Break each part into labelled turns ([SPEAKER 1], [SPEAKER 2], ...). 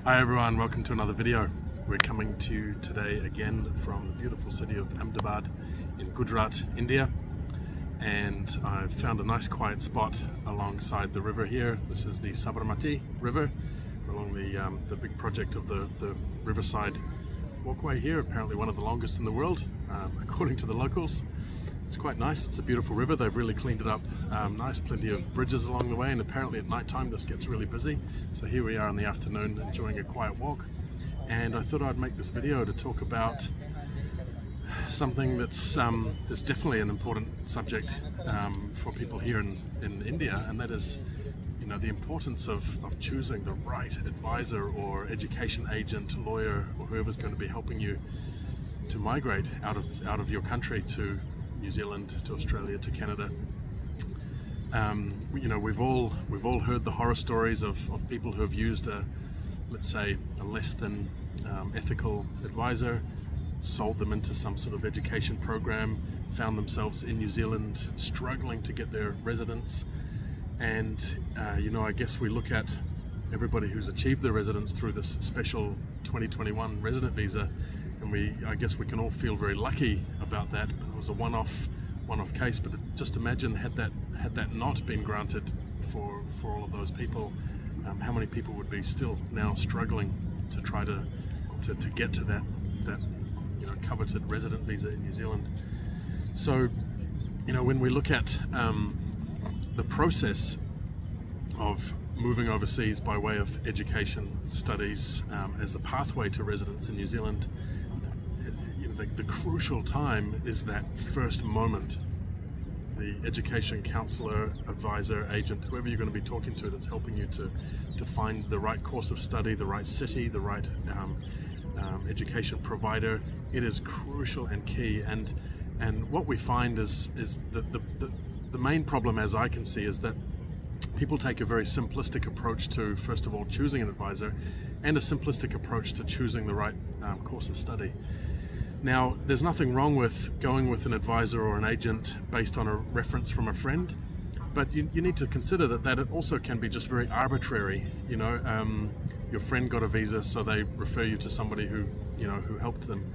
[SPEAKER 1] Hi everyone, welcome to another video. We're coming to you today again from the beautiful city of Ahmedabad in Gujarat, India. And I've found a nice quiet spot alongside the river here. This is the Sabarmati River, along the big project of the riverside walkway here, apparently one of the longest in the world, according to the locals. It's quite nice. It's a beautiful river. They've really cleaned it up nice, plenty of bridges along the way, and apparently at night time this gets really busy. So here we are in the afternoon enjoying a quiet walk, and I thought I'd make this video to talk about something that's definitely an important subject for people here in India, and that is, you know, the importance of choosing the right advisor or education agent, lawyer, or whoever's going to be helping you to migrate out of your country to New Zealand, to Australia, to Canada. You know, we've all heard the horror stories of people who have used let's say a less than ethical advisor, sold them into some sort of education program, found themselves in New Zealand struggling to get their residence. And you know, I guess we look at everybody who's achieved their residence through this special 2021 resident visa, and I guess we can all feel very lucky about that. It was a one-off case, but just imagine had that not been granted for all of those people, how many people would be still now struggling to try to get to that you know, coveted resident visa in New Zealand. So, you know, when we look at the process of moving overseas by way of education, studies, as the pathway to residence in New Zealand, the crucial time is that first moment. The education counselor, advisor, agent, whoever you're going to be talking to that's helping you to find the right course of study, the right city, the right education provider, it is crucial and key. And what we find is the main problem, as I can see, is that people take a very simplistic approach to, first of all, choosing an advisor, and a simplistic approach to choosing the right course of study. Now, there's nothing wrong with going with an advisor or an agent based on a reference from a friend, but you need to consider that it also can be just very arbitrary. You know, your friend got a visa, so they refer you to somebody who helped them.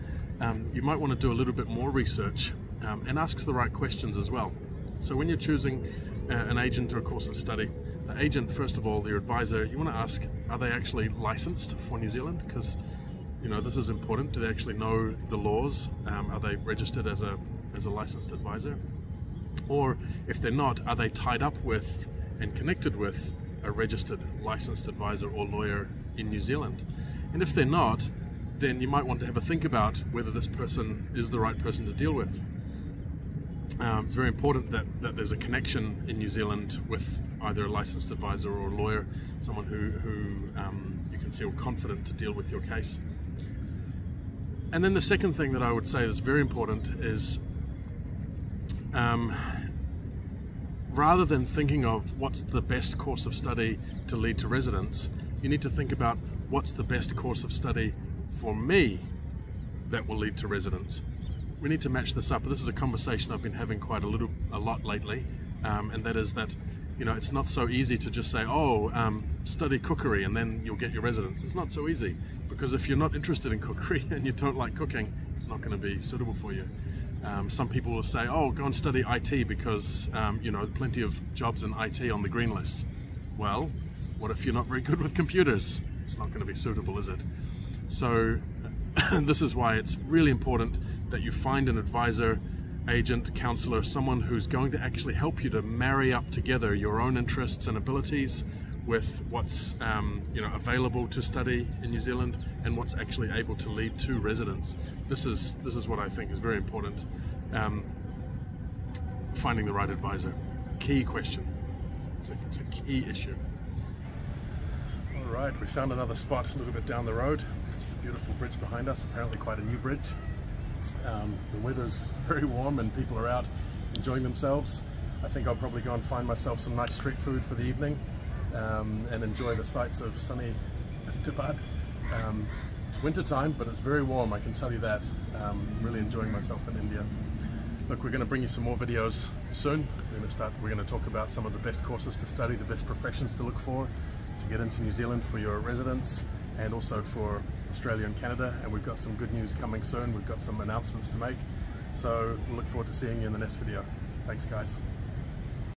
[SPEAKER 1] You might want to do a little bit more research and ask the right questions as well. So when you're choosing an agent or a course of study, the agent, first of all, your advisor, you want to ask, are they actually licensed for New Zealand? Because, you know, this is important. Do they actually know the laws? Are they registered as a licensed advisor? Or if they're not, are they tied up with and connected with a registered licensed advisor or lawyer in New Zealand? And if they're not, then you might want to have a think about whether this person is the right person to deal with. It's very important that there's a connection in New Zealand with either a licensed advisor or a lawyer, someone who you can feel confident to deal with your case. And then the second thing that I would say is very important is, rather than thinking of what's the best course of study to lead to residence, you need to think about what's the best course of study for me that will lead to residence. We need to match this up. This is a conversation I've been having quite a lot lately, and that is that, you know, it's not so easy to just say, oh, study cookery and then you'll get your residence. It's not so easy, because if you're not interested in cookery and you don't like cooking, it's not going to be suitable for you. Some people will say, oh, go and study IT because, you know, plenty of jobs in IT on the green list. Well, what if you're not very good with computers? It's not going to be suitable, is it? So this is why it's really important that you find an advisor, agent, counselor, someone who's going to actually help you to marry up together your own interests and abilities with what's you know, available to study in New Zealand and what's actually able to lead to residence. This is what I think is very important. Finding the right advisor, key question. It's a key issue. All right, we found another spot a little bit down the road. It's the beautiful bridge behind us, apparently quite a new bridge. The weather's very warm and people are out enjoying themselves. I think I'll probably go and find myself some nice street food for the evening and enjoy the sights of sunny Ahmedabad. It's winter time, but it's very warm, I can tell you that. Really enjoying myself in India. Look, we're going to bring you some more videos soon. We're going to talk about some of the best courses to study, the best professions to look for, to get into New Zealand for your residents and also for Australia and Canada, and we've got some good news coming soon. We've got some announcements to make, so we'll look forward to seeing you in the next video. Thanks guys.